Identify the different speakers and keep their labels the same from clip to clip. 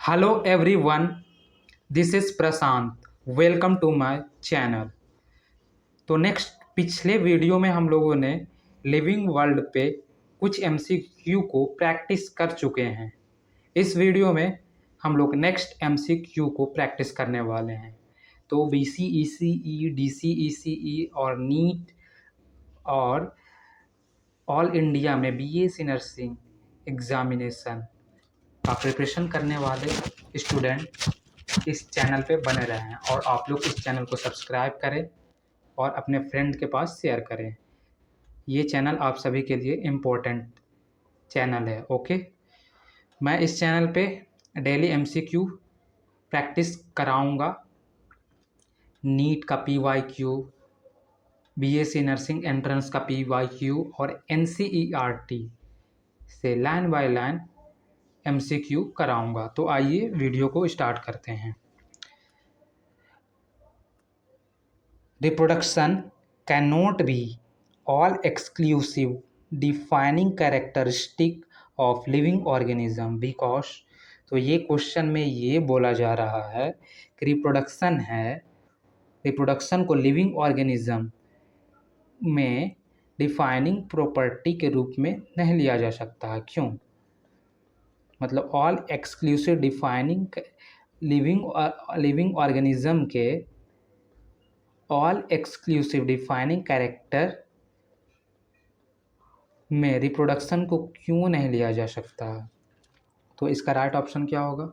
Speaker 1: Hello everyone, this is Prashant. Welcome to my channel. तो next पिछले video में हम लोगों ने लिविंग वर्ल्ड पे कुछ एमसीक्यू को प्रैक्टिस कर चुके हैं। इस वीडियो में हम लोग नेक्स्ट एमसीक्यू को प्रैक्टिस करने वाले हैं। तो बीसीईसीई, डीसीईसीई और नीट और ऑल इंडिया में बीएससी नर्सिंग एग्जामिनेशन का प्रिपरेशन करने वाले स्टूडेंट इस चैनल पे बने रहें और आप लोग इस चैनल को सब्सक्राइब करें और अपने फ्रेंड के पास शेयर करें। ये चैनल आप सभी के लिए इम्पोर्टेंट चैनल है। ओके, मैं इस चैनल पे डेली एमसीक्यू प्रैक्टिस कराऊंगा। नीट का पीवाईक्यू, बीएससी नर्सिंग एंट्रेंस का पीवाईक्यू और एनसीईआरटी से लाइन बाय लाइन एमसीक्यू कराऊंगा। तो आइए वीडियो को स्टार्ट करते हैं। Reproduction cannot be all exclusive defining characteristic of living organism because तो ये क्वेश्चन में ये बोला जा रहा है कि रिप्रोडक्शन को लिविंग ऑर्गेनिज्म में डिफाइनिंग प्रॉपर्टी के रूप में नहीं लिया जा सकता है। क्यों? मतलब all exclusive defining living organism के ऑल एक्सक्लूसिव डिफाइनिंग कैरेक्टर में रिप्रोडक्शन को क्यों नहीं लिया जा सकता? तो इसका राइट ऑप्शन क्या होगा?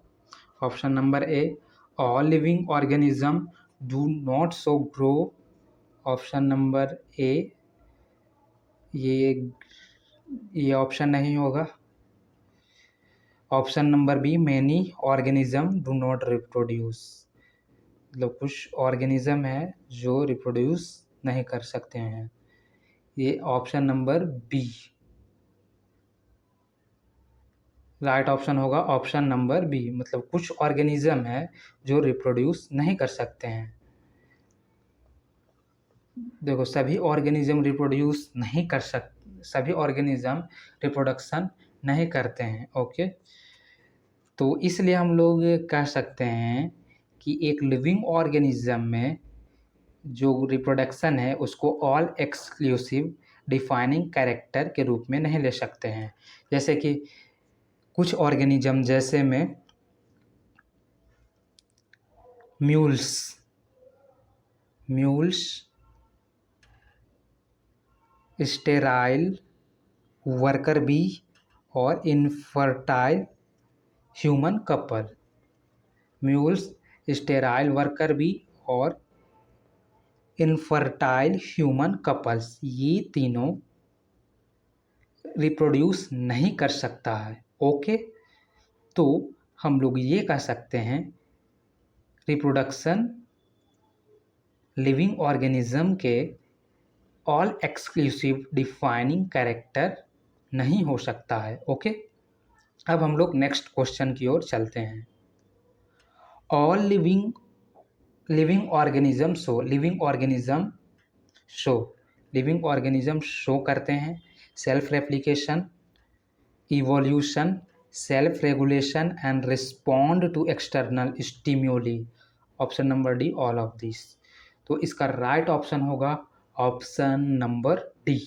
Speaker 1: Option number A, all living organism do not so grow. Option number A, ये ऑप्शन नहीं होगा। Option number B, many organism do not reproduce. मतलब कुछ ऑर्गेनिज्म है जो रिप्रोड्यूस नहीं कर सकते हैं। ये option number B right option होगा। ऑप्शन नंबर बी, मतलब कुछ ऑर्गेनिज्म है जो रिप्रोड्यूस नहीं कर सकते हैं। देखो, सभी ऑर्गेनिज्म रिप्रोडक्शन नहीं करते हैं। ओके, तो इसलिए हम लोग कह सकते हैं कि एक लिविंग ऑर्गेनिज्म में जो रिप्रोडक्शन है उसको ऑल एक्सक्लूसिव डिफाइनिंग कैरेक्टर के रूप में नहीं ले सकते हैं। जैसे कि कुछ ऑर्गेनिज्म जैसे में म्यूल्स, स्टेराइल वर्कर बी और infertile human couple. Mules, sterile worker bee और इनफर्टाइल ह्यूमन कपल्स, ये तीनों रिप्रोड्यूस नहीं कर सकता है। ओके, तो हम लोग ये कह सकते हैं रिप्रोडक्शन लिविंग ऑर्गेनिज्म के ऑल एक्सक्लूसिव डिफाइनिंग कैरेक्टर नहीं हो सकता है। ओके, अब हम लोग नेक्स्ट क्वेश्चन की ओर चलते हैं। ऑल लिविंग ऑर्गेनिज्म शो करते हैं self replication, evolution, self regulation and respond to external stimuli. Option number D, all of this. तो इसका राइट ऑप्शन होगा ऑप्शन नंबर डी।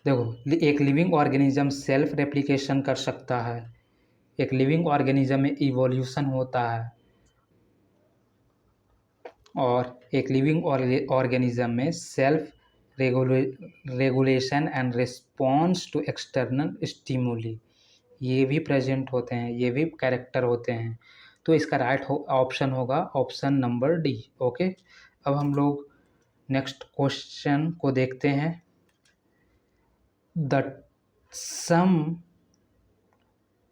Speaker 1: देखो, एक लिविंग ऑर्गेनिज्म सेल्फ रेप्लिकेशन कर सकता है, एक लिविंग ऑर्गेनिज्म में इवोल्यूशन होता है और एक लिविंग ऑर्गेनिज्म में self regulation and response to external stimuli, ये भी प्रेजेंट होते हैं, ये भी कैरेक्टर होते हैं। तो इसका राइट ऑप्शन होगा ऑप्शन नंबर डी। ओके, अब हम लोग नेक्स्ट क्वेश्चन को देखते हैं। The sum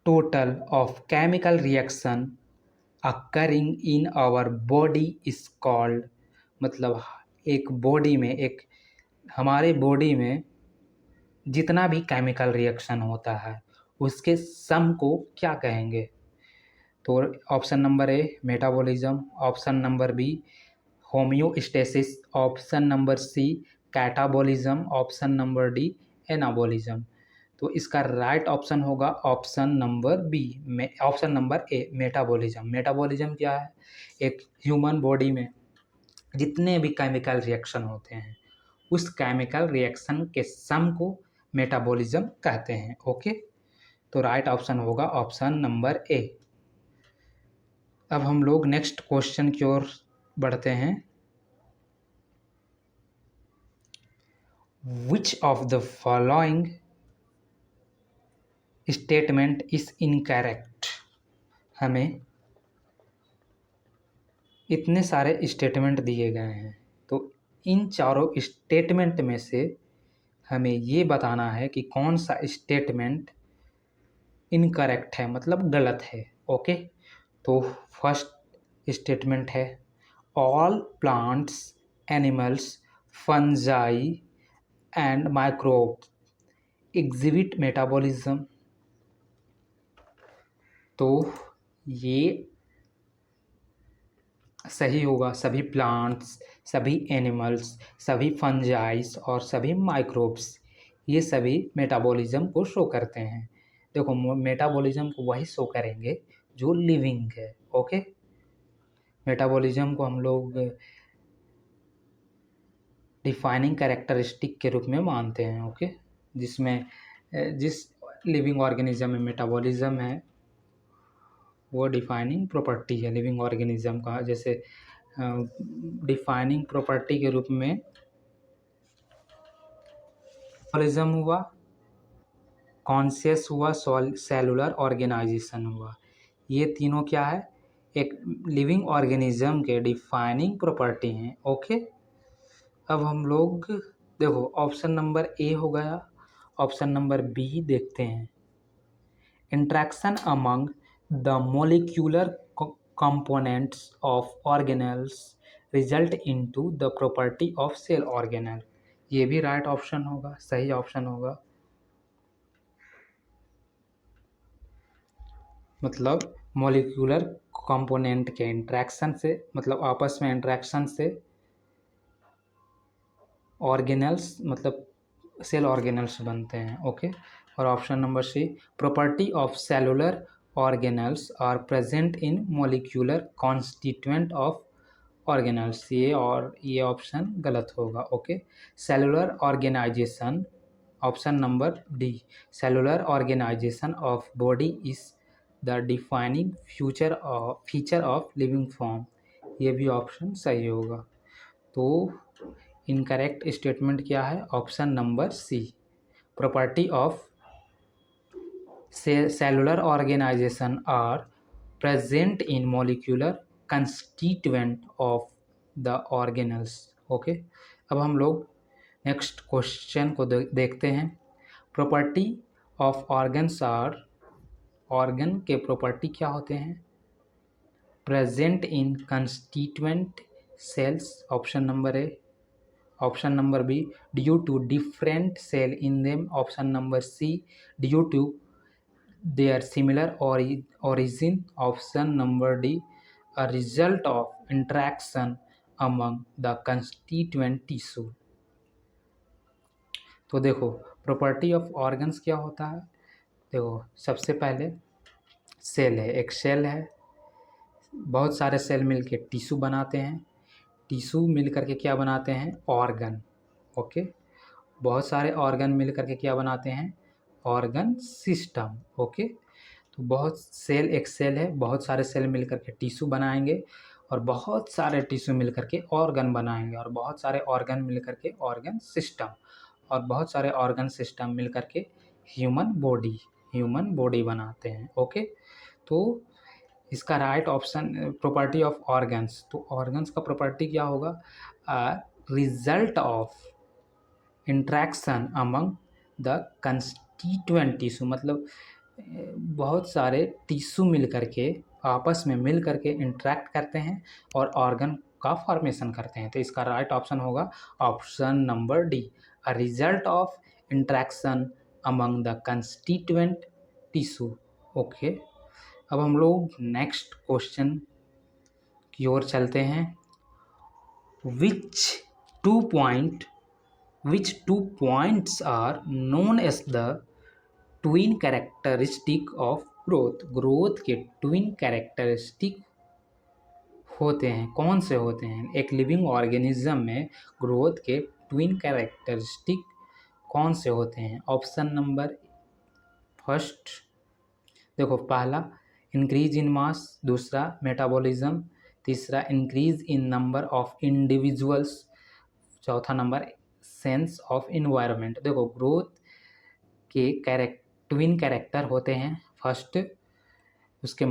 Speaker 1: total of chemical reaction occurring in our body is called. मतलब एक बॉडी में, एक हमारे बॉडी में जितना भी केमिकल रिएक्शन होता है उसके सम को क्या कहेंगे? तो option number A, metabolism. Option number B, homeostasis. Option number C, catabolism. Option number D, anabolism. तो इसका राइट ऑप्शन होगा option number B, option number A, metabolism. Metabolism क्या है? एक ह्यूमन बॉडी में जितने भी केमिकल रिएक्शन होते हैं उस केमिकल रिएक्शन के सम को मेटाबॉलिज्म कहते हैं। ओके, तो राइट ऑप्शन होगा ऑप्शन नंबर ए। अब हम लोग नेक्स्ट क्वेश्चन की ओर बढ़ते हैं। विच of the following statement is incorrect? हमें इतने सारे स्टेटमेंट दिए गए हैं, तो इन चारों स्टेटमेंट में से हमें ये बताना है कि कौन सा स्टेटमेंट इनकरेक्ट है, मतलब गलत है। ओके, तो फर्स्ट स्टेटमेंट है all plants, animals, fungi and microbes exhibit metabolism. तो ये सही होगा। सभी प्लांट्स, सभी एनिमल्स, सभी फंजाइस और सभी माइक्रोब्स ये सभी मेटाबॉलिज्म को शो करते हैं। देखो, मेटाबॉलिज्म को वही शो करेंगे जो लिविंग है। ओके, मेटाबॉलिज्म को हम लोग डिफाइनिंग कैरेक्टरिस्टिक के रूप में मानते हैं। ओके, जिसमें जिस लिविंग ऑर्गेनिज्म में मेटाबॉलिज्म है वो डिफाइनिंग प्रॉपर्टी है लिविंग ऑर्गेनिज्म का। जैसे डिफाइनिंग प्रॉपर्टी के रूप में मेटाबॉलिज्म हुआ, कॉन्शियस हुआ, सेलुलर ऑर्गेनाइजेशन हुआ। ये तीनों क्या है? एक लिविंग ऑर्गेनिज्म के डिफाइनिंग प्रॉपर्टी हैं। ओके, अब हम लोग देखो ऑप्शन नंबर ए हो गया, ऑप्शन नंबर बी देखते हैं। Interaction among the molecular components of organelles result into the property of cell organelle। ये भी राइट ऑप्शन होगा, सही ऑप्शन होगा। मतलब मोलिक्यूलर कंपोनेंट के इंट्रैक्शन से, मतलब आपस में इंट्रैक्शन से ऑर्गेनल्स मतलब सेल ऑर्गेनल्स बनते हैं। ओके, और option number C property of cellular organelles are present in molecular constituent of organelles. ये ऑप्शन गलत होगा। Okay, cellular organisation, option number D, cellular organisation of body is the defining feature of living form. ये भी option सही होगा। तो incorrect statement क्या है? Option number C, property of cellular organisation are present in molecular constituent of the organelles. Okay, अब हम लोग नेक्स्ट क्वेश्चन को देखते हैं। Property of organs are, organ के प्रॉपर्टी क्या होते हैं? Present in constituent cells, option number A. Option number B, due to different cell in them, option number C, due to their similar origin, option number D, a result of interaction among the constituent tissue। तो देखो property of organs क्या होता है? देखो सबसे पहले cell है, एक सेल है, बहुत सारे सेल मिलके टिश्यू बनाते हैं, टिश्यू मिल करके क्या बनाते हैं? ऑर्गन। ओके, बहुत सारे ऑर्गन मिल करके क्या बनाते हैं? Organ system. ओके, तो बहुत सेल, एक सेल है, बहुत सारे सेल मिलकर के टिश्यू बनाएंगे और बहुत सारे टिश्यू मिलकर के ऑर्गन बनाएंगे और बहुत सारे ऑर्गन मिलकर के ऑर्गन सिस्टम और बहुत सारे ऑर्गन सिस्टम मिलकर के ह्यूमन बॉडी बनाते हैं। ओके, तो इसका right option property of organs, तो ऑर्गन्स का प्रॉपर्टी क्या होगा? Result of interaction among the constituent tissue, मतलब बहुत सारे टिश्यू मिल करके आपस में मिल करके इंटरेक्ट करते हैं और ऑर्गन का फॉर्मेशन करते हैं। तो इसका राइट ऑप्शन होगा option number D, a result of interaction among the constituent tissue. Okay, अब हम लोग नेक्स्ट क्वेश्चन की ओर चलते हैं। which two points are known as the twin characteristic of growth, growth के ट्विन कैरेक्टरिस्टिक होते हैं, कौन से होते हैं? एक लिविंग ऑर्गेनिज्म में ग्रोथ के ट्विन कैरेक्टरिस्टिक कौन से होते हैं? ऑप्शन नंबर फर्स्ट, देखो, पहला इंक्रीज इन मास, दूसरा मेटाबॉलिज्म, तीसरा increase in number of individuals, चौथा नंबर सेंस ऑफ इन्वायरमेंट। देखो, ग्रोथ के ट्विन कैरेक्टर होते हैं। फर्स्ट, उसके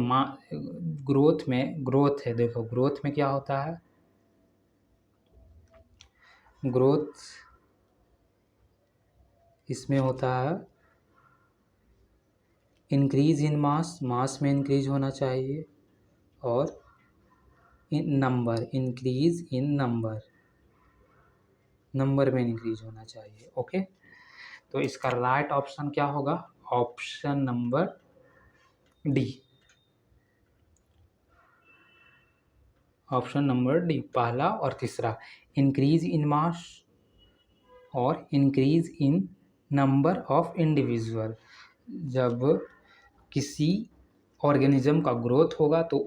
Speaker 1: ग्रोथ में, ग्रोथ है, देखो ग्रोथ में क्या होता है? ग्रोथ इसमें होता है इंक्रीज इन मास, मास में इंक्रीज होना चाहिए, और in number, increase in number, number में इंक्रीज होना चाहिए। ओके, तो इसका राइट ऑप्शन क्या होगा? Option number D, option number D, पहला और तीसरा, इंक्रीज इन मास और increase in number of individual. जब किसी ऑर्गेनिज्म का ग्रोथ होगा तो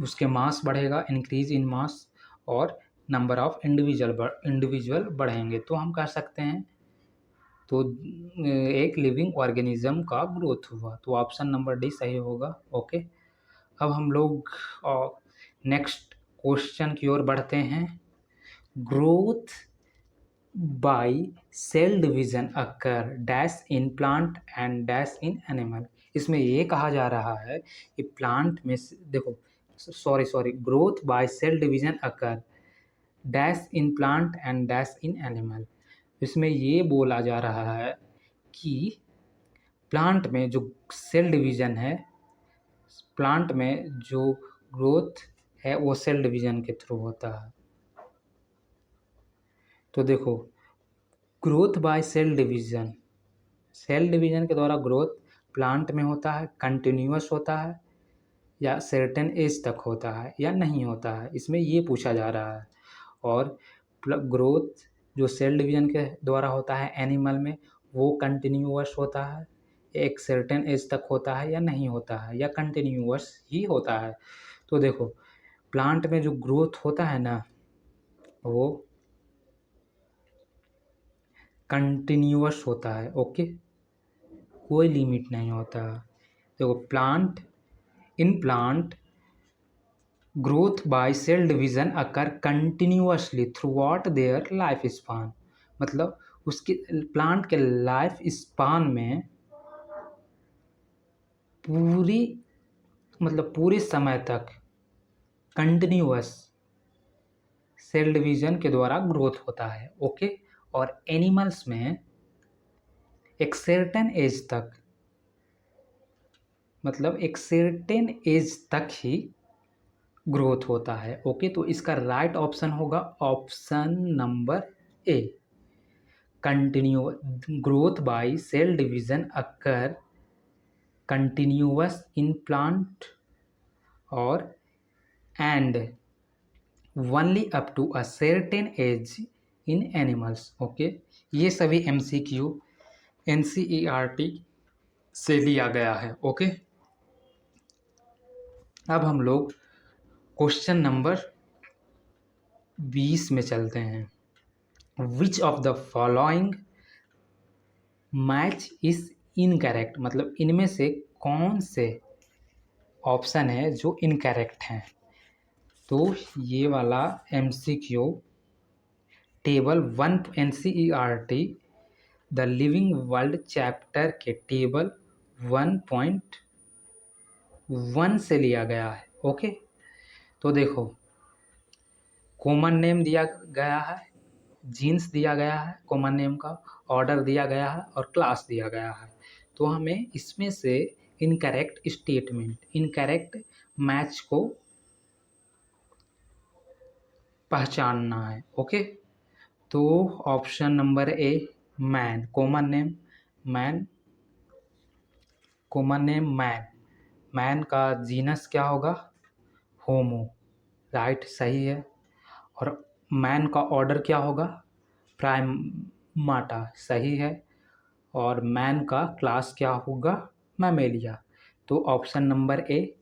Speaker 1: उसके मास बढ़ेगा, इंक्रीज इन मास, और नंबर ऑफ इंडिविजुअल बढ़ेंगे, तो हम कह सकते हैं तो एक लिविंग ऑर्गेनिज्म का ग्रोथ हुआ। तो ऑप्शन नंबर डी सही होगा। ओके, अब हम लोग नेक्स्ट क्वेश्चन की ओर बढ़ते हैं। Growth by cell division occur dash in plant and dash in animal. इसमें ये कहा जा रहा है कि प्लांट में, देखो, sorry, growth by cell division occur dash in plant and dash in animal. इसमें ये बोला जा रहा है कि प्लांट में जो सेल डिवीजन है, प्लांट में जो ग्रोथ है वो सेल डिवीजन के थ्रू होता है। तो देखो, growth by cell division, cell division के द्वारा ग्रोथ प्लांट में होता है, कंटिन्यूअस होता है, या सर्टेन एज तक होता है, या नहीं होता है, इसमें ये पूछा जा रहा है। और ग्रोथ जो सेल डिवीजन के द्वारा होता है एनिमल में, वो कंटिन्यूअस होता है, एक सर्टेन एज तक होता है, या नहीं होता है, या कंटिन्यूअस ही होता है। तो देखो, प्लांट में जो ग्रोथ होता है ना, वो कंटिन्यूअस होता है। ओके, कोई लिमिट नहीं होता। देखो, in plant growth by cell division occur continuously throughout their life span. मतलब उसके प्लांट के लाइफ स्पान में पूरे समय तक कंटिन्यूअस सेल डिवीजन के द्वारा ग्रोथ होता है। ओके, और एनिमल्स में एक सर्टेन एज तक, मतलब एक सर्टेन एज तक ही ग्रोथ होता है। ओके, तो इसका राइट ऑप्शन होगा option number A, continue growth by cell division occur continuous in plant और and only up to a certain age in animals. Okay, ये सभी MCQ NCERT से लिया गया है। ओके, अब हम लोग क्वेश्चन नंबर 20 में चलते हैं। विच of the following match is incorrect, मतलब इनमें से कौन से ऑप्शन है जो इनकरेक्ट हैं? तो ये वाला MCQ table 1 NCERT the living world chapter के टेबल 1.1 से लिया गया है। ओके, तो देखो, कॉमन नेम दिया गया है, जीन्स दिया गया है, कॉमन नेम का ऑर्डर दिया गया है, और क्लास दिया गया है। तो हमें इसमें से इनकरेक्ट स्टेटमेंट, इनकरेक्ट मैच को पहचानना है। ओके, तो ऑप्शन नंबर ए, man, common name man, common name man, man का जीनस क्या होगा? होमो, राइट, सही है। और मैन का ऑर्डर क्या होगा? प्राइमाटा, सही है। और मैन का क्लास क्या होगा, मैमेलिया। तो ऑप्शन नंबर ए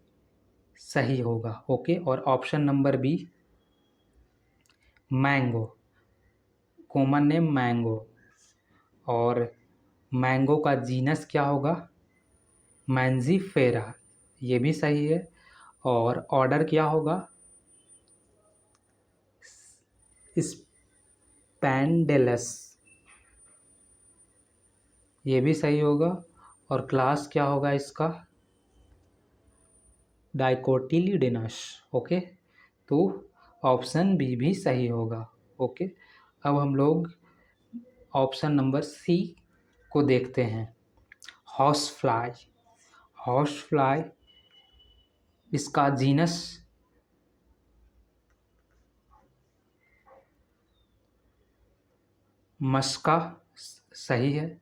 Speaker 1: सही होगा। ओके, और option number B mango, common name mango, और मैंगो का जीनस क्या होगा, मैंजीफेरा, ये भी सही है। और ऑर्डर क्या होगा, स्पैंडेलस, ये भी सही होगा। और क्लास क्या होगा इसका, डाइकोटिलिडेनस। ओके, तो ऑप्शन बी भी सही होगा। ओके, अब हम लोग ऑप्शन नंबर सी को देखते हैं, हॉर्स फ्लाई। हॉर्स फ्लाई, इसका जीनस मस्का सही है।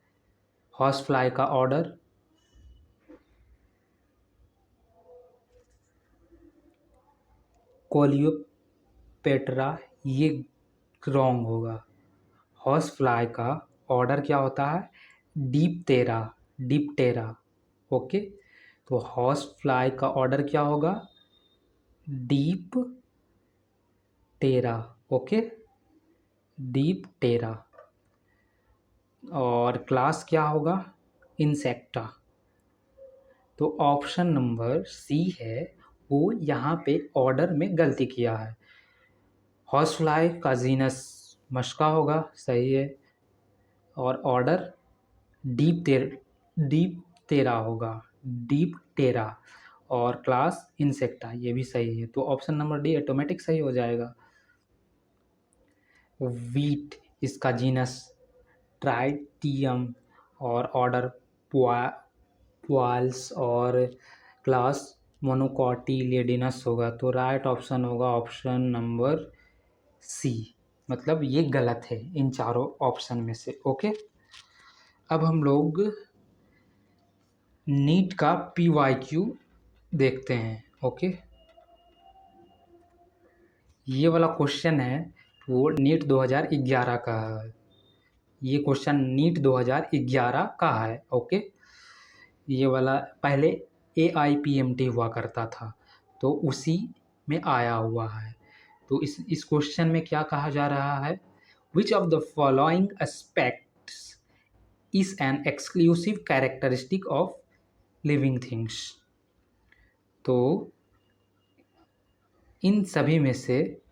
Speaker 1: हॉर्स फ्लाई का ऑर्डर कोलियोपेट्रा, ये रॉन्ग होगा। हॉर्स फ्लाई का ऑर्डर क्या होता है, डीप्टेरा, डिप्टेरा। ओके, तो हॉर्स फ्लाई का ऑर्डर क्या होगा, डीप टेरा। ओके, डीप टेरा। और क्लास क्या होगा, इंसेक्टा। तो ऑप्शन नंबर सी है वो यहाँ पे ऑर्डर में गलती किया है। हॉर्स फ्लाई का जीनस मस्का होगा, सही है। और ऑर्डर डीप तेरा होगा, डीप टेरा। और क्लास इंसेक्टा, ये भी सही है। तो ऑप्शन नंबर डी ऑटोमेटिक सही हो जाएगा। वीट, इसका जीनस ट्राइटियम, और ऑर्डर पुआल्स, और क्लास मोनोकॉटिलिडीनस होगा। तो राइट ऑप्शन होगा ऑप्शन नंबर सी, मतलब ये गलत है इन चारों ऑप्शन में से। ओके, अब हम लोग नीट का PYQ देखते हैं। ओके, ये वाला क्वेश्चन है वो नीट 2011 का है। ये क्वेश्चन नीट 2011 का है। ओके, ये वाला पहले AIPMT हुआ करता था, तो उसी में आया हुआ है। तो इस क्वेश्चन में क्या कहा जा रहा है, which of the following aspects is an exclusive characteristic of living things. तो इन सभी में से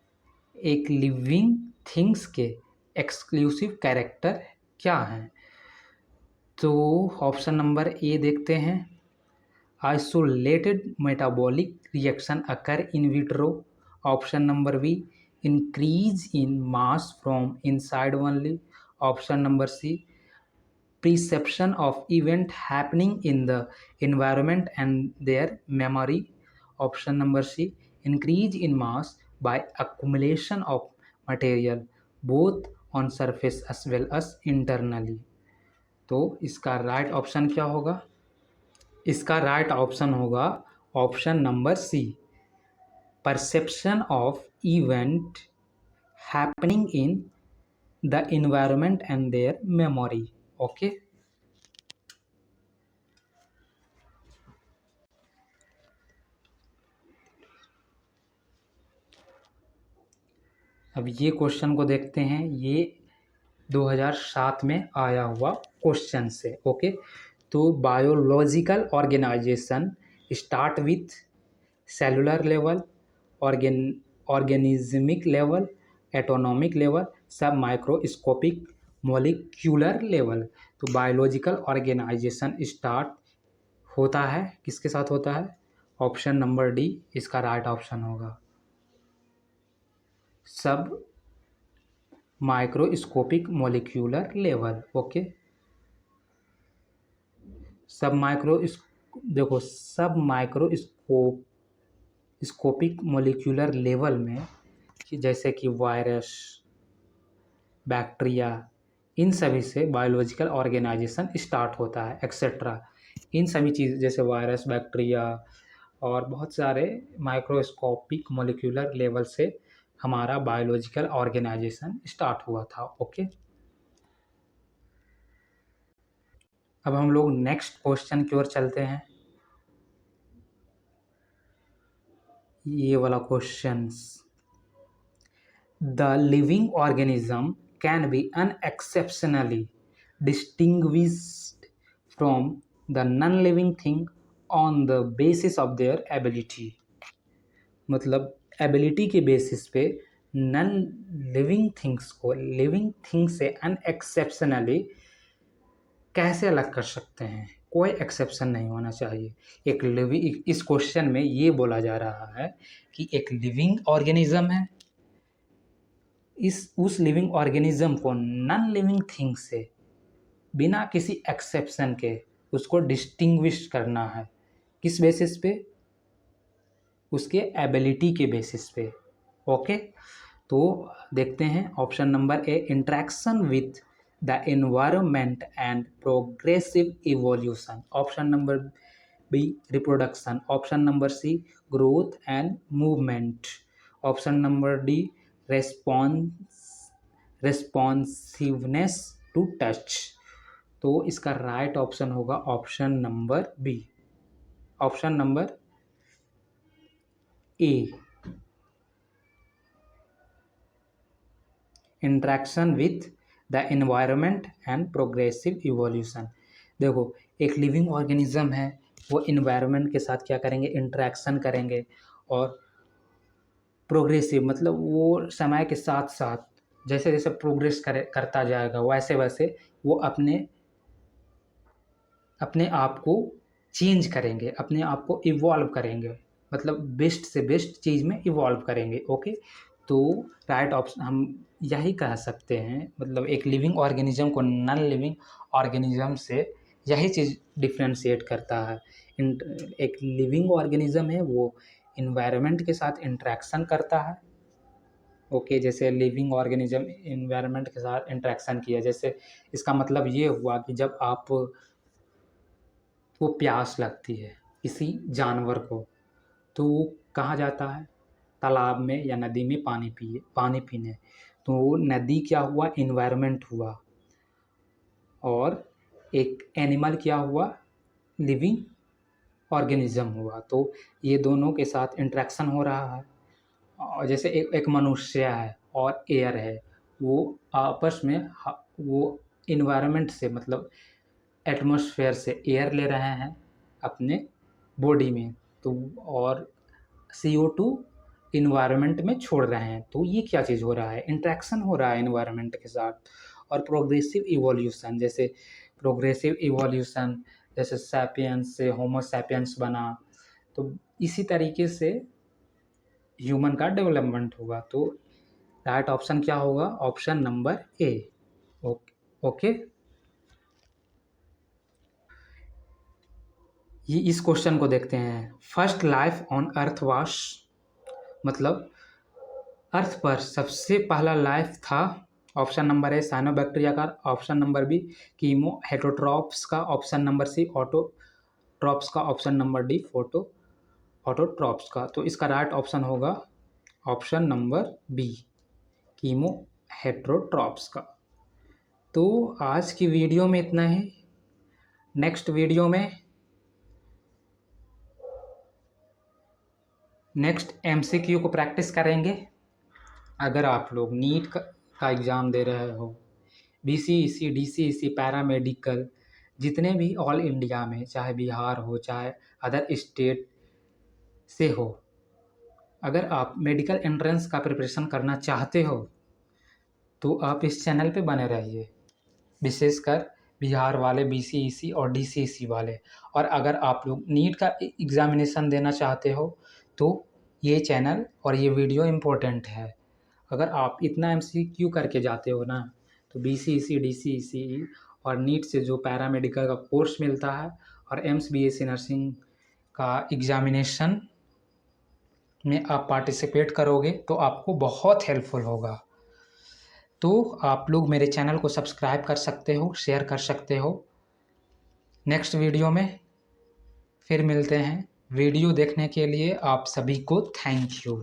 Speaker 1: एक लिविंग थिंग्स के एक्सक्लूसिव कैरेक्टर क्या हैं। तो ऑप्शन नंबर ए देखते हैं, isolated metabolic reaction occur in vitro. Option number B, increase in mass from inside only. Option number C, perception of event happening in the environment and their memory. Option number C, increase in mass by accumulation of material both on surface as well as internally। तो इसका right option क्या होगा, इसका right option होगा option number C, perception of event happening in the environment and their memory। Okay, अब ये question को देखते हैं। ये 2007 में आया हुआ क्वेश्चन से। ओके, तो biological organisation start with cellular level, organismic level, autonomic level, submicroscopic molecular level. तो बायोलॉजिकल ऑर्गेनाइजेशन स्टार्ट होता है किसके साथ होता है, ऑप्शन नंबर डी इसका राइट ऑप्शन होगा, submicroscopic molecular level. Okay, sub micro देखो सब माइक्रोस्कोपिक मोलिक्यूलर लेवल में जैसे कि वायरस, बैक्टीरिया, इन सभी से बायोलॉजिकल ऑर्गेनाइजेशन स्टार्ट होता है एक्सेट्रा। इन सभी चीज़ जैसे वायरस, बैक्टीरिया और बहुत सारे माइक्रोस्कोपिक मोलिक्यूलर लेवल से हमारा बायोलॉजिकल ऑर्गेनाइजेशन स्टार्ट हुआ था। ओके, अब हम लोग नेक्स्ट क्वेश्चन की ओर चलते हैं। ये वाला questions, the living organism can be unexceptionally distinguished from the non living thing on the basis of their ability. मतलब एबिलिटी के बेसिस पे नॉन लिविंग थिंग्स को लिविंग थिंग्स से अनएक्सेप्शनली कैसे अलग कर सकते हैं? कोई एक्सेप्शन नहीं होना चाहिए। एक लिविंग, इस क्वेश्चन में ये बोला जा रहा है कि एक लिविंग ऑर्गेनिज्म है, उस लिविंग ऑर्गेनिज्म को नॉन लिविंग थिंग से बिना किसी एक्सेप्शन के उसको डिस्टिंग्विश करना है। किस बेसिस पे? उसके एबिलिटी के बेसिस पे। ओके, तो देखते हैं option number A, interaction with the environment and progressive evolution. Option number B, reproduction. Option number C, growth and movement. Option number D, responsiveness to touch. तो इसका राइट ऑप्शन होगा option number B, option number A, interaction with the environment and progressive evolution. देखो, एक living organism है, वो environment के साथ क्या करेंगे? इंट्रैक्शन करेंगे, और प्रोग्रेसिव मतलब वो समय के साथ साथ जैसे जैसे प्रोग्रेस करता जाएगा वैसे वैसे वो अपने आप को चेंज करेंगे, अपने आप को इवॉल्व करेंगे, मतलब बेस्ट से बेस्ट चीज़ में इवॉल्व करेंगे। ओके, तो राइट ऑप्शन हम यही कह सकते हैं, मतलब एक लिविंग ऑर्गेनिज्म को नॉन लिविंग ऑर्गेनिज्म से यही चीज़ डिफ्रेंशिएट करता है। एक लिविंग ऑर्गेनिज्म है, वो इन्वायरमेंट के साथ इंट्रैक्शन करता है। ओके, जैसे लिविंग ऑर्गेनिज्म इन्वायरमेंट के साथ इंट्रैक्शन किया, जैसे इसका मतलब ये हुआ कि जब आप वो प्यास लगती है किसी जानवर को, तो वो कहाँ जाता है? तालाब में या नदी में पानी पीने। तो नदी क्या हुआ? इन्वायरमेंट हुआ, और एक एनिमल क्या हुआ? लिविंग ऑर्गेनिज्म हुआ। तो ये दोनों के साथ इंटरेक्शन हो रहा है। और जैसे एक मनुष्य है और एयर है, वो आपस में वो इन्वायरमेंट से मतलब एटमॉस्फेयर से एयर ले रहे हैं अपने बॉडी में, तो और CO2 इन्वायरमेंट में छोड़ रहे हैं। तो ये क्या चीज़ हो रहा है? इंट्रैक्शन हो रहा है इन्वायरमेंट के साथ। और प्रोग्रेसिव इवोल्यूशन, जैसे सैपियंस से होमो सैपियंस बना, तो इसी तरीके से ह्यूमन का डेवलपमेंट हुआ। तो राइट ऑप्शन क्या होगा? ऑप्शन नंबर ए। ओके, ये इस क्वेश्चन को देखते हैं। First life on earth was, मतलब अर्थ पर सबसे पहला लाइफ था। ऑप्शन नंबर ए, साइनोबैक्टीरिया का। Option number B, chemoheterotrophs का। ऑप्शन नंबर सी, ऑटोट्रॉप्स का। ऑप्शन नंबर डी, ऑटोट्रॉप्स का। तो इसका राइट ऑप्शन होगा option number B, chemoheterotrophs का। तो आज की वीडियो में इतना ही। नेक्स्ट वीडियो में नेक्स्ट MCQ को प्रैक्टिस करेंगे। अगर आप लोग नीट का एग्ज़ाम दे रहे हो, BCEC, DCEC, पैरामेडिकल, जितने भी ऑल इंडिया में, चाहे बिहार हो चाहे अदर स्टेट से हो, अगर आप मेडिकल एंट्रेंस का प्रिपरेशन करना चाहते हो तो आप इस चैनल पे बने रहिए, विशेषकर बिहार वाले, BCEC और DCEC वाले। और अगर आप लोग नीट का एग्ज़ामिनेशन देना चाहते हो तो ये चैनल और ये वीडियो इम्पोर्टेंट है। अगर आप इतना MCQ करके जाते हो ना, तो BCEC, DCEC और नीट से जो पैरामेडिकल का कोर्स मिलता है और एम्स BSc नर्सिंग का एग्ज़ामिनेशन में आप पार्टिसिपेट करोगे तो आपको बहुत हेल्पफुल होगा। तो आप लोग मेरे चैनल को सब्सक्राइब कर सकते हो, शेयर कर सकते हो। नेक्स्ट वीडियो में फिर मिलते हैं। वीडियो देखने के लिए आप सभी को थैंक यू।